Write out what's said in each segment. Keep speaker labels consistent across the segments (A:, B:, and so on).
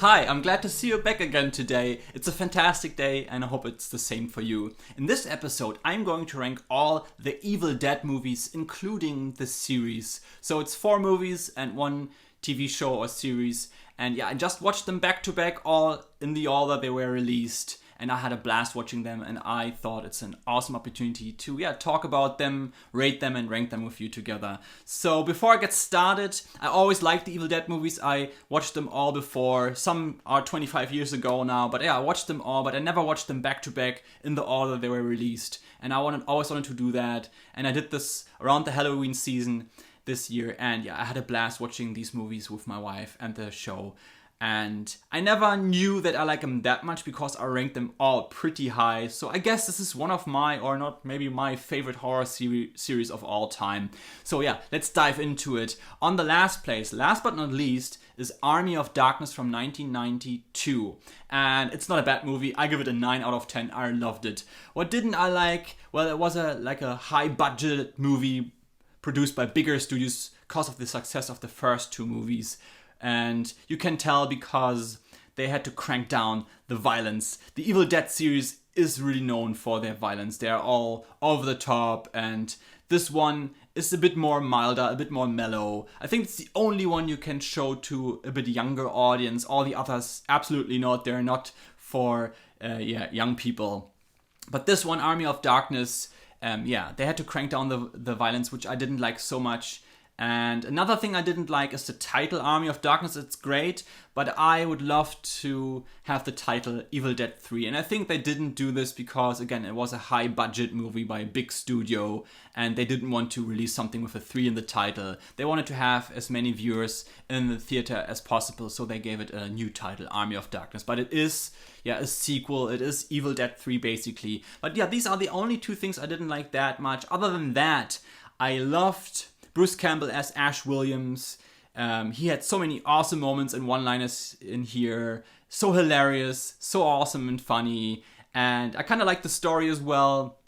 A: Hi, I'm glad to see you back again today. It's a fantastic day and I hope it's the same for you. In this episode, I'm going to rank all the Evil Dead movies, including the series. So it's 4 movies and 1 TV show or series. And yeah, I just watched them back to back, all in the order they were released. And I had a blast watching them, and I thought it's an awesome opportunity to talk about them, rate them, and rank them with you together. So before I get started, I always liked the Evil Dead movies. I watched them all before. Some are 25 years ago now, but I watched them all, but I never watched them back to back in the order they were released. And I always wanted to do that, and I did this around the Halloween season this year, and I had a blast watching these movies with my wife and the show. And I never knew that I like them that much because I ranked them all pretty high. So I guess this is one of my, or not maybe my favorite horror series of all time. So let's dive into it. On the last place, last but not least, is Army of Darkness from 1992. And it's not a bad movie. I give it a 9 out of 10. I loved it. What didn't I like? Well, it was a high budget movie produced by bigger studios because of the success of the first 2 movies. And you can tell because they had to crank down the violence. The Evil Dead series is really known for their violence. They're all over the top, and this one is a bit more milder, a bit more mellow. I think it's the only one you can show to a bit younger audience. All the others, absolutely not. They're not for young people. But this one, Army of Darkness, they had to crank down the violence, which I didn't like so much. And another thing I didn't like is the title Army of Darkness. It's great, but I would love to have the title Evil Dead 3. And I think they didn't do this because, again, it was a high budget movie by a big studio and they didn't want to release something with a 3 in the title. They wanted to have as many viewers in the theater as possible, so they gave it a new title, Army of Darkness. But it is a sequel. It is Evil Dead 3 basically. But these are the only 2 things I didn't like that much. Other than that, I loved Bruce Campbell as Ash Williams. He had so many awesome moments and one-liners in here. So hilarious, so awesome and funny. And I kind of like the story as well.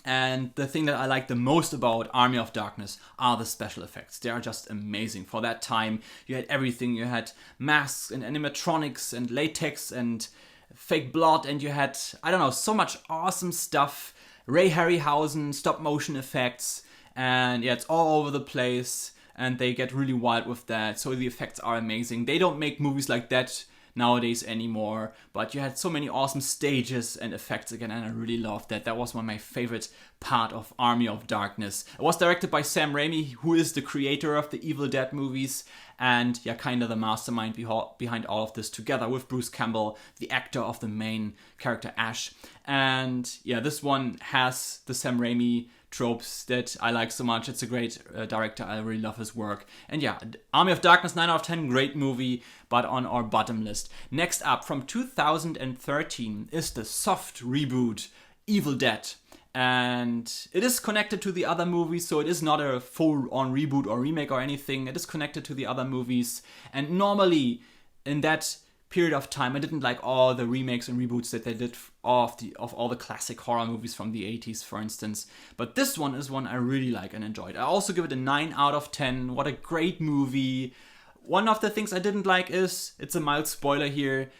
A: And the thing that I like the most about Army of Darkness are the special effects. They are just amazing. For that time, you had everything. You had masks and animatronics and latex and fake blood. And you had, so much awesome stuff. Ray Harryhausen, stop motion effects. And it's all over the place, and they get really wild with that. So the effects are amazing. They don't make movies like that nowadays anymore, but you had so many awesome stages and effects again, and I really loved that. That was one of my favorite part of Army of Darkness. It was directed by Sam Raimi, who is the creator of the Evil Dead movies, and kind of the mastermind behind all of this, together with Bruce Campbell, the actor of the main character Ash. And this one has the Sam Raimi tropes that I like so much. It's a great director. I really love his work. And Army of Darkness, 9 out of 10, great movie, but on our bottom list. Next up, from 2013, is the soft reboot, Evil Dead. And it is connected to the other movies, so it is not a full-on reboot or remake or anything. It is connected to the other movies. And normally, in that period of time, I didn't like all the remakes and reboots that they did of all the classic horror movies from the 80s, for instance. But this one is one I really like and enjoyed. I also give it a 9 out of 10. What a great movie. One of the things I didn't like is, it's a mild spoiler here,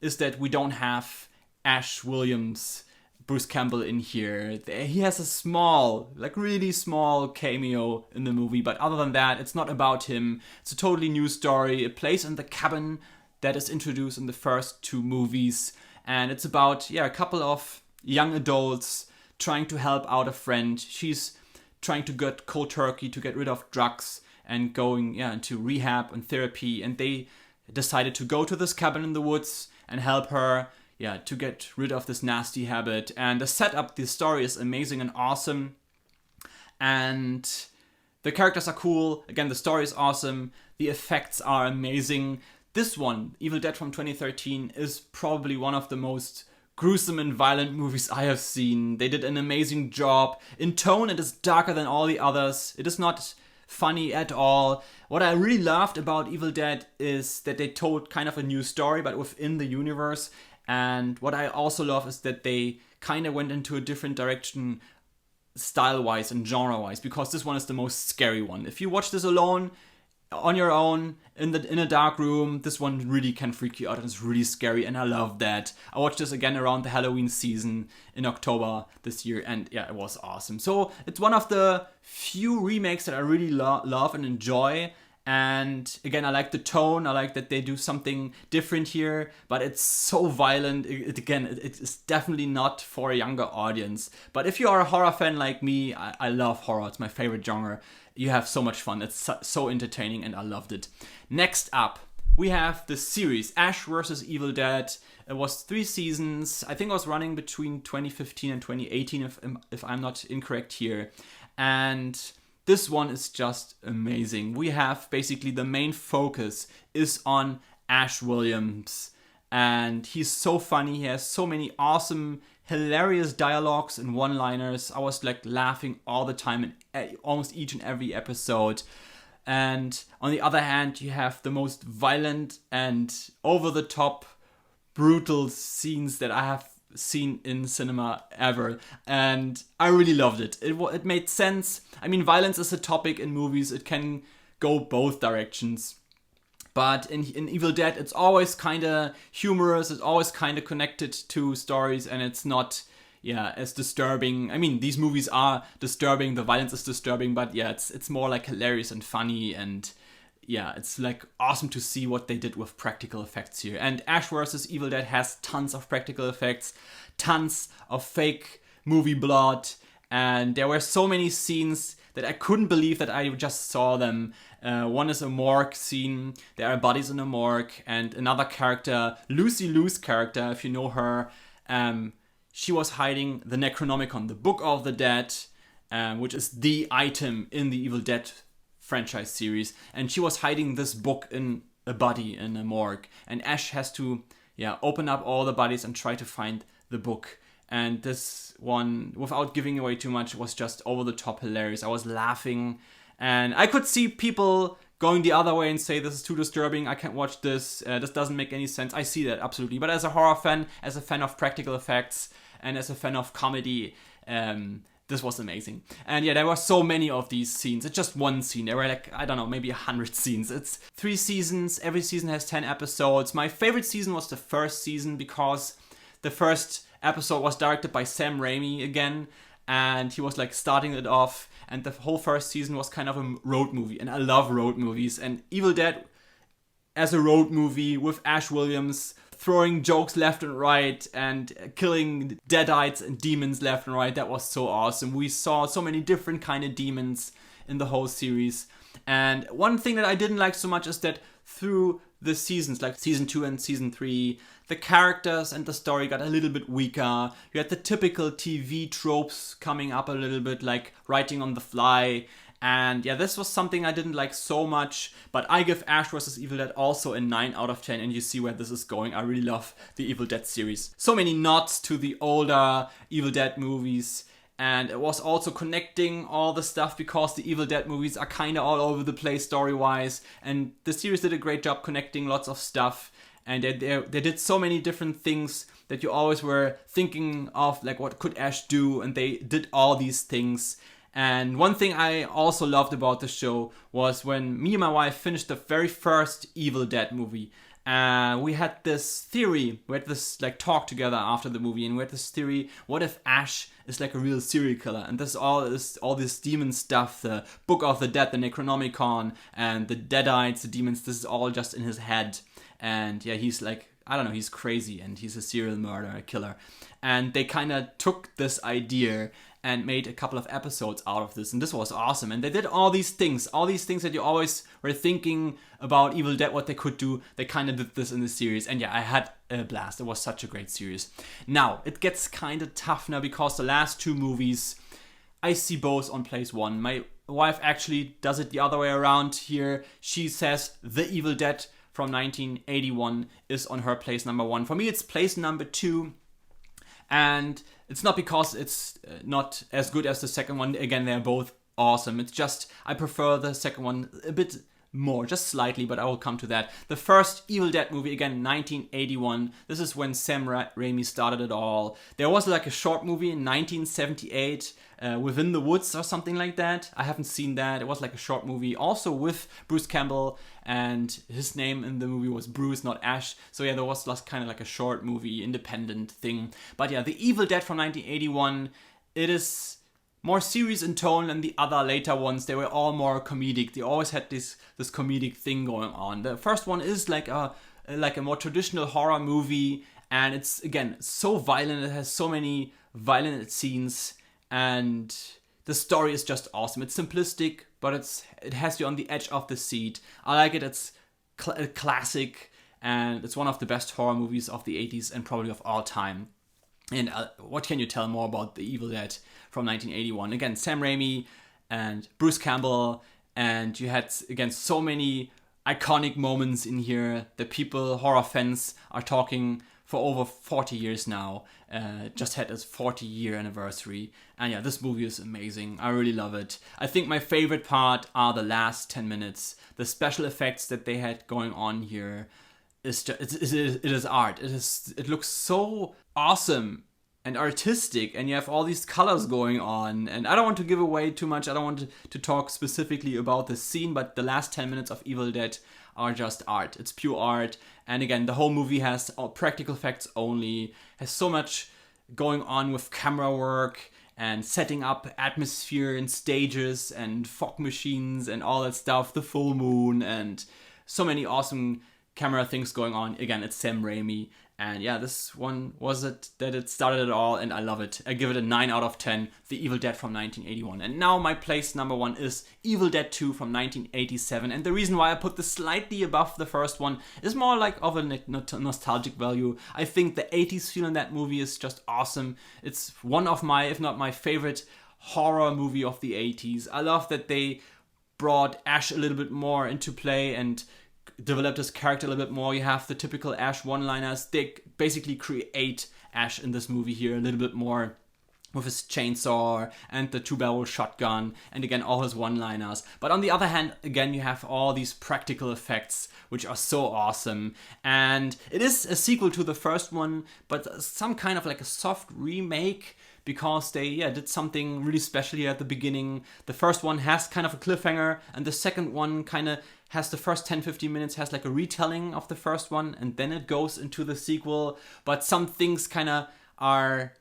A: is that we don't have Ash Williams, Bruce Campbell in here. He has a small, really small cameo in the movie, but other than that, it's not about him. It's a totally new story. It plays in the cabin that is introduced in the first 2 movies. And it's about, a couple of young adults trying to help out a friend. She's trying to get cold turkey to get rid of drugs and going into rehab and therapy. And they decided to go to this cabin in the woods and help her to get rid of this nasty habit. And the setup, the story is amazing and awesome. And the characters are cool. Again, the story is awesome. The effects are amazing. This one, Evil Dead from 2013, is probably one of the most gruesome and violent movies I have seen. They did an amazing job. In tone, it is darker than all the others. It is not funny at all. What I really loved about Evil Dead is that they told kind of a new story, but within the universe. And what I also love is that they kind of went into a different direction style-wise and genre-wise, because this one is the most scary one. If you watch this alone, on your own in a dark room. This one really can freak you out and it's really scary, and I love that. I watched this again around the Halloween season in October this year, and yeah, it was awesome. So it's one of the few remakes that I really love and enjoy. And again, I like the tone. I like that they do something different here, but it's so violent. It's definitely not for a younger audience. But if you are a horror fan like me, I love horror. It's my favorite genre. You have so much fun. It's so entertaining, and I loved it. Next up, we have the series Ash vs. Evil Dead. It was 3 seasons. I think it was running between 2015 and 2018, if I'm not incorrect here. And this one is just amazing. We have basically the main focus is on Ash Williams. And he's so funny. He has so many awesome, hilarious dialogues and one-liners. I was like laughing all the time in almost each and every episode. And on the other hand, you have the most violent and over-the-top brutal scenes that I have seen in cinema ever, and I really loved it. It made sense. I mean, violence is a topic in movies. It can go both directions, but in Evil Dead, it's always kind of humorous. It's always kind of connected to stories, and it's not as disturbing. I mean, these movies are disturbing. The violence is disturbing, but yeah, it's more like hilarious and funny, and yeah, it's like awesome to see what they did with practical effects here. And Ash vs. Evil Dead has tons of practical effects, tons of fake movie blood, and there were so many scenes that I couldn't believe that I just saw them. One is a morgue scene. There are bodies in a morgue, and another character, Lucy Liu's character, if you know her, she was hiding the Necronomicon, the Book of the Dead, which is the item in the Evil Dead franchise series, and she was hiding this book in a body in a morgue, and Ash has to open up all the bodies and try to find the book. And this one, without giving away too much, was just over the top hilarious. I was laughing, and I could see people going the other way and say this is too disturbing, I can't watch this, this doesn't make any sense. I see that, absolutely. But as a horror fan, as a fan of practical effects, and as a fan of comedy, this was amazing. And yeah, there were so many of these scenes. It's just one scene. There were like, I don't know, maybe 100 scenes. It's 3 seasons. Every season has 10 episodes. My favorite season was the first season because the first episode was directed by Sam Raimi again. And he was like starting it off. And the whole first season was kind of a road movie. And I love road movies. And Evil Dead as a road movie with Ash Williams throwing jokes left and right and killing deadites and demons left and right. That was so awesome. We saw so many different kind of demons in the whole series. And one thing that I didn't like so much is that through the seasons, like season 2 and season 3, the characters and the story got a little bit weaker. You had the typical TV tropes coming up a little bit, like writing on the fly. And yeah, this was something I didn't like so much, but I give Ash vs. Evil Dead also a 9 out of 10, and you see where this is going. I really love the Evil Dead series. So many nods to the older Evil Dead movies, and it was also connecting all the stuff because the Evil Dead movies are kind of all over the place story-wise, and the series did a great job connecting lots of stuff, and they did so many different things that you always were thinking of, like what could Ash do, and they did all these things. And one thing I also loved about the show was when me and my wife finished the very first Evil Dead movie. We had this theory, we had this like talk together after the movie, and we had this theory, what if Ash is like a real serial killer? And this all this demon stuff, the Book of the Dead, the Necronomicon, and the Deadites, the demons, this is all just in his head. And yeah, he's like, I don't know, he's crazy and he's a serial murderer, a killer. And they kind of took this idea and made a couple of episodes out of this, and this was awesome. And they did all these things that you always were thinking about Evil Dead, what they could do. They kind of did this in the series, and yeah, I had a blast. It was such a great series. Now, it gets kind of tough now because the last 2 movies, I see both on place 1. My wife actually does it the other way around here. She says The Evil Dead from 1981 is on her place number 1. For me, it's place number 2. And it's not because it's not as good as the second one. Again, they're both awesome. It's just I prefer the second one a bit more, just slightly, but I will come to that. The first Evil Dead movie, again, 1981. This is when Sam Raimi started it all. There was like a short movie in 1978, Within the Woods or something like that. I haven't seen that. It was like a short movie, also with Bruce Campbell, and his name in the movie was Bruce, not Ash. So yeah, there was kind of like a short movie, independent thing. But yeah, The Evil Dead from 1981, it is more serious in tone than the other later ones. They were all more comedic. They always had this comedic thing going on. The first one is like a more traditional horror movie, and it's, again, so violent. It has so many violent scenes, and the story is just awesome. It's simplistic, but it has you on the edge of the seat. I like it. It's a classic, and it's one of the best horror movies of the 80s and probably of all time. And what can you tell more about The Evil Dead from 1981? Again, Sam Raimi and Bruce Campbell, and you had, again, so many iconic moments in here. The people, horror fans, are talking for over 40 years now. Just had its 40-year anniversary. And yeah, this movie is amazing. I really love it. I think my favorite part are the last 10 minutes. The special effects that they had going on here. It is art. It looks so awesome and artistic, and you have all these colors going on. And I don't want to give away too much. I don't want to talk specifically about the scene, but the last 10 minutes of Evil Dead are just art. It's pure art. And again, the whole movie has all practical effects only. Has so much going on with camera work and setting up atmosphere and stages and fog machines and all that stuff. The full moon and so many awesome camera things going on. Again, it's Sam Raimi, and yeah, this one was it that it started it all, and I love it. I give it a 9 out of 10, The Evil Dead from 1981. And now my place number 1 is Evil Dead 2 from 1987, and the reason why I put this slightly above the first one is more like of a nostalgic value. I think the 80s feel in that movie is just awesome. It's one of my, if not my favorite horror movie of the 80s. I love that they brought Ash a little bit more into play and developed his character a little bit more. You have the typical Ash one-liners. They basically create Ash in this movie here a little bit more with his chainsaw and the 2-barrel shotgun, and again, all his one-liners. But on the other hand, again, you have all these practical effects, which are so awesome. And it is a sequel to the first one, but some kind of like a soft remake, because they did something really special here at the beginning. The first one has kind of a cliffhanger, and the second one kind of has the first 10-15 minutes has like a retelling of the first one, and then it goes into the sequel. But some things kind of are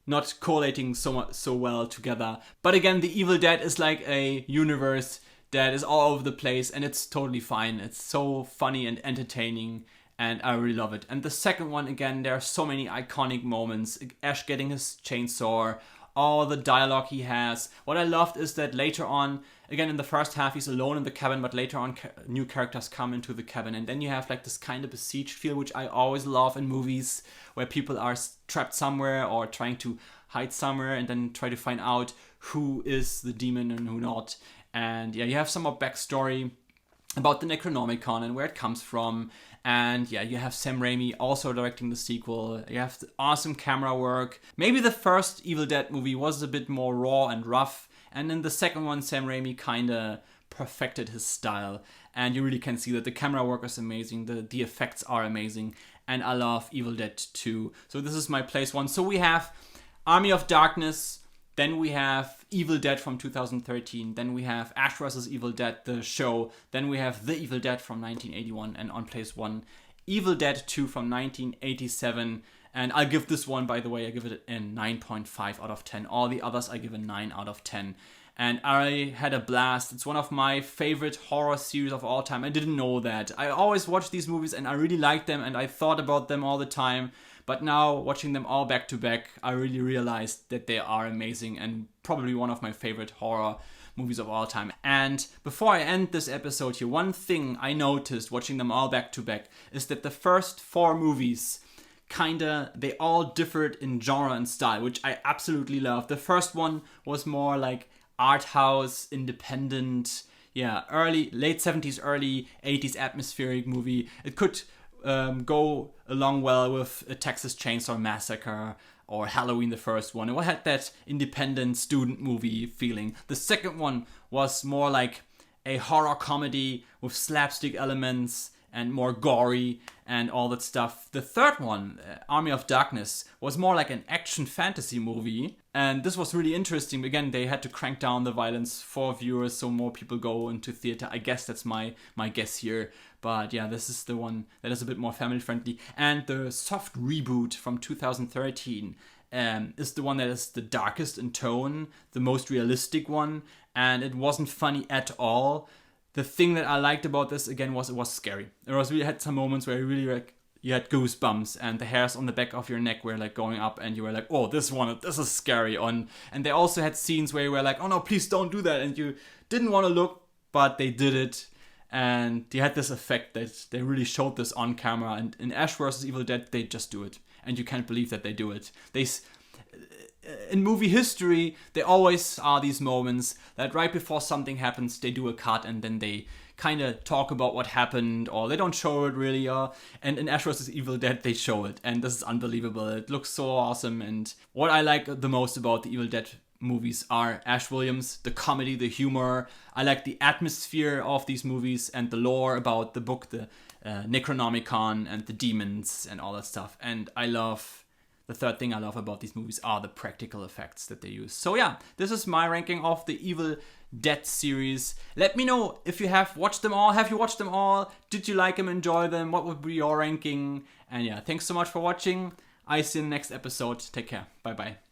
A: not correlating so well together. But again, The Evil Dead is like a universe that is all over the place, and it's totally fine. It's so funny and entertaining, and I really love it. And the second one, again, there are so many iconic moments. Ash getting his chainsaw, all the dialogue he has. What I loved is that later on, again, in the first half, he's alone in the cabin, but later on, new characters come into the cabin. And then you have like this kind of besieged feel, which I always love in movies, where people are trapped somewhere or trying to hide somewhere and then try to find out who is the demon and who not. And yeah, you have some more backstory about the Necronomicon and where it comes from. And yeah, you have Sam Raimi also directing the sequel. You have the awesome camera work. Maybe the first Evil Dead movie was a bit more raw and rough. And in the second one, Sam Raimi kind of perfected his style. And you really can see that the camera work is amazing. The effects are amazing. And I love Evil Dead 2. So this is my place 1. So we have Army of Darkness. Then we have Evil Dead from 2013. Then we have Ash vs. Evil Dead, the show. Then we have The Evil Dead from 1981. And on place 1, Evil Dead 2 from 1987. And I'll give this one, by the way, I give it a 9.5 out of 10. All the others I give a 9 out of 10. And I had a blast. It's one of my favorite horror series of all time. I didn't know that. I always watched these movies and I really liked them and I thought about them all the time. But now, watching them all back to back, I really realized that they are amazing and probably one of my favorite horror movies of all time. And before I end this episode here, one thing I noticed watching them all back to back is that the first 4 movies, they all differed in genre and style, which I absolutely love. The first one was more like art house, independent, late 70s, early 80s atmospheric movie. It could go along well with a Texas Chainsaw Massacre or Halloween, the first one. It had that independent student movie feeling. The second one was more like a horror comedy with slapstick elements and more gory and all that stuff. The third one, Army of Darkness, was more like an action fantasy movie. And this was really interesting. Again, they had to crank down the violence for viewers so more people go into theater. I guess that's my guess here. But yeah, this is the one that is a bit more family friendly. And the soft reboot from 2013 is the one that is the darkest in tone, the most realistic one. And it wasn't funny at all. The thing that I liked about this again was it was scary. It was really had some moments where you had goosebumps and the hairs on the back of your neck were like going up and you were like, oh, this is scary. And they also had scenes where you were like, oh no, please don't do that. And you didn't want to look, but they did it. And they had this effect that they really showed this on camera. And in Ash vs. Evil Dead, they just do it. And you can't believe that they do it. In movie history, there always are these moments that right before something happens, they do a cut and then they kind of talk about what happened, or they don't show it really. And in Ash vs. Evil Dead, they show it, and this is unbelievable. It looks so awesome. And what I like the most about the Evil Dead movies are Ash Williams, the comedy, the humor. I like the atmosphere of these movies and the lore about the book, the Necronomicon, and the demons and all that stuff. And the third thing I love about these movies are the practical effects that they use. So yeah, this is my ranking of the Evil Dead series. Let me know if you have watched them all. Have you watched them all? Did you like them, enjoy them? What would be your ranking? And yeah, thanks so much for watching. I see you in the next episode. Take care. Bye bye.